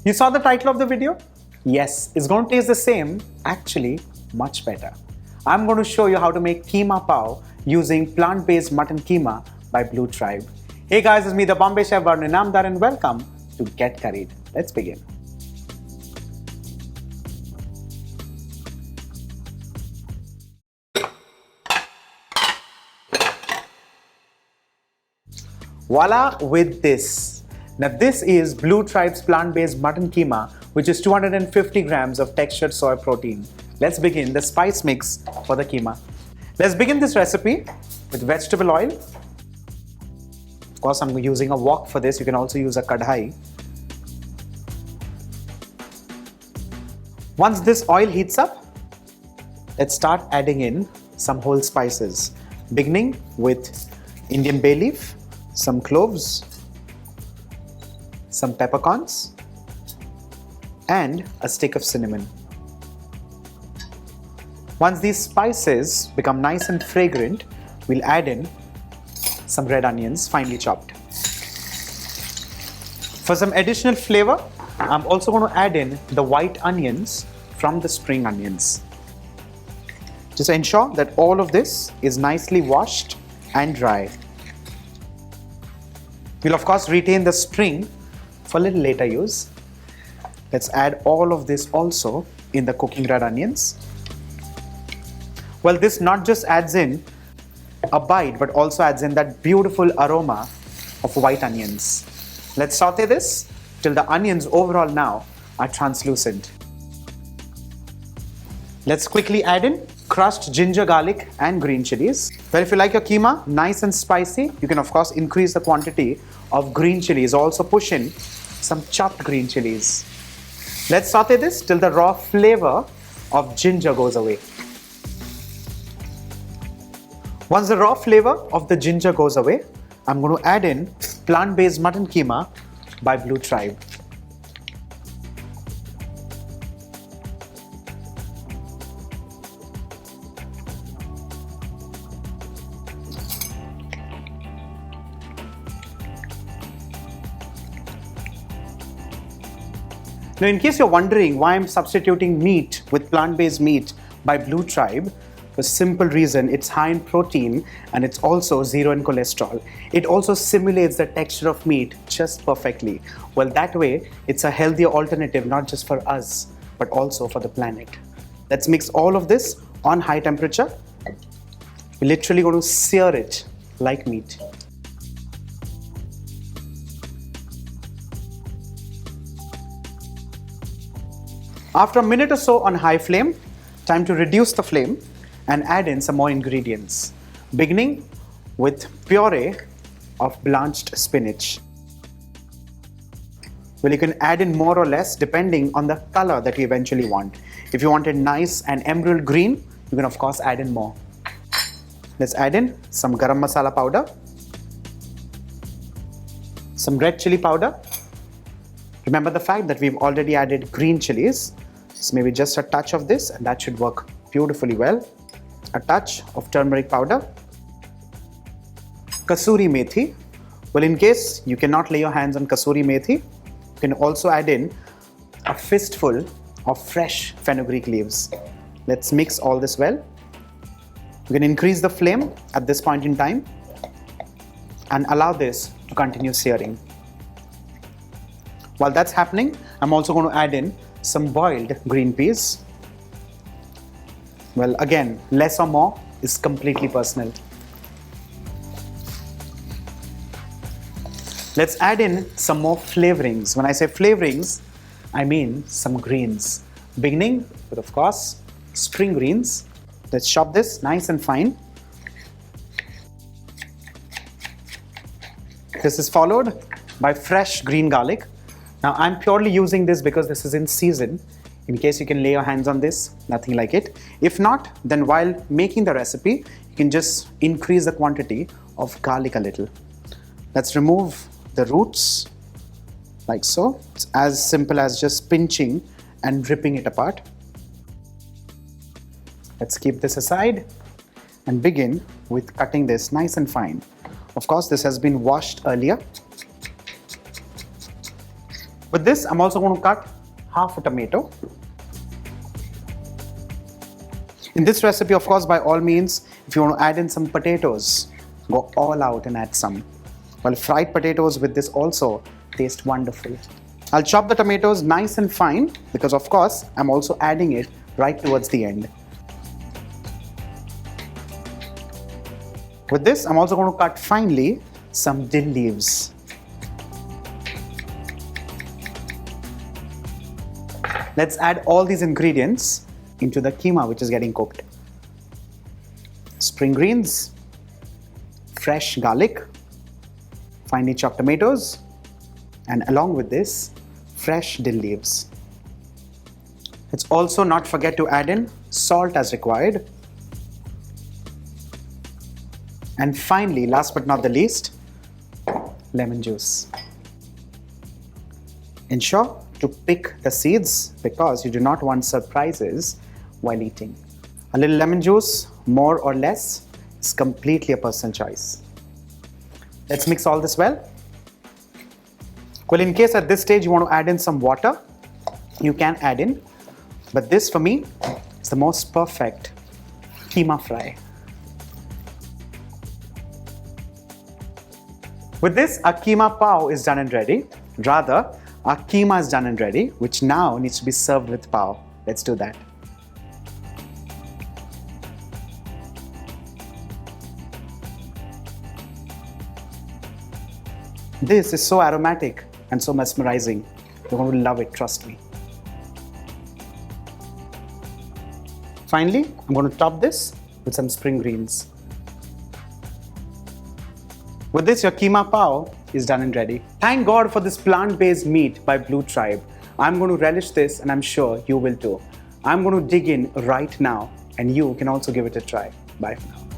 You saw the title of the video? Yes, it's going to taste the same, actually much better. I'm going to show you how to make Keema Pav using plant-based mutton keema by Blue Tribe. Hey guys, it's me, the Bombay Chef Varun Inamdar, and welcome to Get Curried. Let's begin. Voila with this. Now this is Blue Tribe's plant-based mutton keema, which is 250 grams of textured soy protein. Let's begin the spice mix for the keema. Let's begin this recipe with vegetable oil. Of course, I'm using a wok for this. You can also use a kadhai. Once this oil heats up, let's start adding in some whole spices, beginning with Indian bay leaf, some cloves, some peppercorns, and a stick of cinnamon. Once these spices become nice and fragrant, we'll add in some red onions, finely chopped. For some additional flavor, I'm also going to add in the white onions from the spring onions. Just ensure that all of this is nicely washed and dry. We'll of course retain the spring for a little later use. Let's add all of this also in the cooking red onions. Well, this not just adds in a bite, but also adds in that beautiful aroma of white onions. Let's saute this till the onions overall now are translucent. Let's quickly add in crushed ginger, garlic, and green chilies. Well, if you like your keema nice and spicy, you can of course increase the quantity of green chilies. Also push in some chopped green chilies. Let's saute this till the raw flavor of ginger goes away. Once the raw flavor of the ginger goes away, I'm going to add in plant-based mutton keema by Blue Tribe. Now, in case you're wondering why I'm substituting meat with plant-based meat by Blue Tribe, for a simple reason: it's high in protein and it's also zero in cholesterol. It also simulates the texture of meat just perfectly. Well, that way, it's a healthier alternative not just for us, but also for the planet. Let's mix all of this on high temperature. We're literally going to sear it like meat. After a minute or so on high flame, time to reduce the flame and add in some more ingredients, beginning with puree of blanched spinach. Well, you can add in more or less depending on the color that you eventually want. If you want it nice and emerald green, you can of course add in more. Let's add in some garam masala powder, some red chili powder. Remember the fact that we've already added green chilies, so maybe just a touch of this and that should work beautifully well. A touch of turmeric powder, kasuri methi. Well, in case you cannot lay your hands on kasuri methi, you can also add in a fistful of fresh fenugreek leaves. Let's mix all this well. You can increase the flame at this point in time and allow this to continue searing. While that's happening, I'm also going to add in some boiled green peas. Well, again, less or more is completely personal. Let's add in some more flavorings. When I say flavorings, I mean some greens. Beginning with, of course, spring greens. Let's chop this nice and fine. This is followed by fresh green garlic. Now, I'm purely using this because this is in season. In case you can lay your hands on this, nothing like it. If not, then while making the recipe, you can just increase the quantity of garlic a little. Let's remove the roots like so. It's as simple as just pinching and ripping it apart. Let's keep this aside and begin with cutting this nice and fine. Of course, this has been washed earlier. With this, I'm also going to cut half a tomato. In this recipe, of course, by all means, if you want to add in some potatoes, go all out and add some. Well, fried potatoes with this also taste wonderful. I'll chop the tomatoes nice and fine because, of course, I'm also adding it right towards the end. With this, I'm also going to cut finely some dill leaves. Let's add all these ingredients into the keema which is getting cooked. Spring greens, fresh garlic, finely chopped tomatoes, and along with this, fresh dill leaves. Let's also not forget to add in salt as required. And finally, last but not the least, lemon juice. Ensure to pick the seeds because you do not want surprises while eating. A little lemon juice, more or less, is completely a personal choice. Let's mix all this well. Well, in case at this stage you want to add in some water, you can add in. But this for me is the most perfect keema fry. With this, our keema pav is done and ready. Rather, our keema is done and ready, which now needs to be served with pav. Let's do that. This is so aromatic and so mesmerizing. You're going to love it, trust me. Finally, I'm going to top this with some spring greens. With this, your keema pav is done and ready. Thank God for this plant-based meat by Blue Tribe. I'm going to relish this and I'm sure you will too. I'm going to dig in right now and you can also give it a try. Bye for now.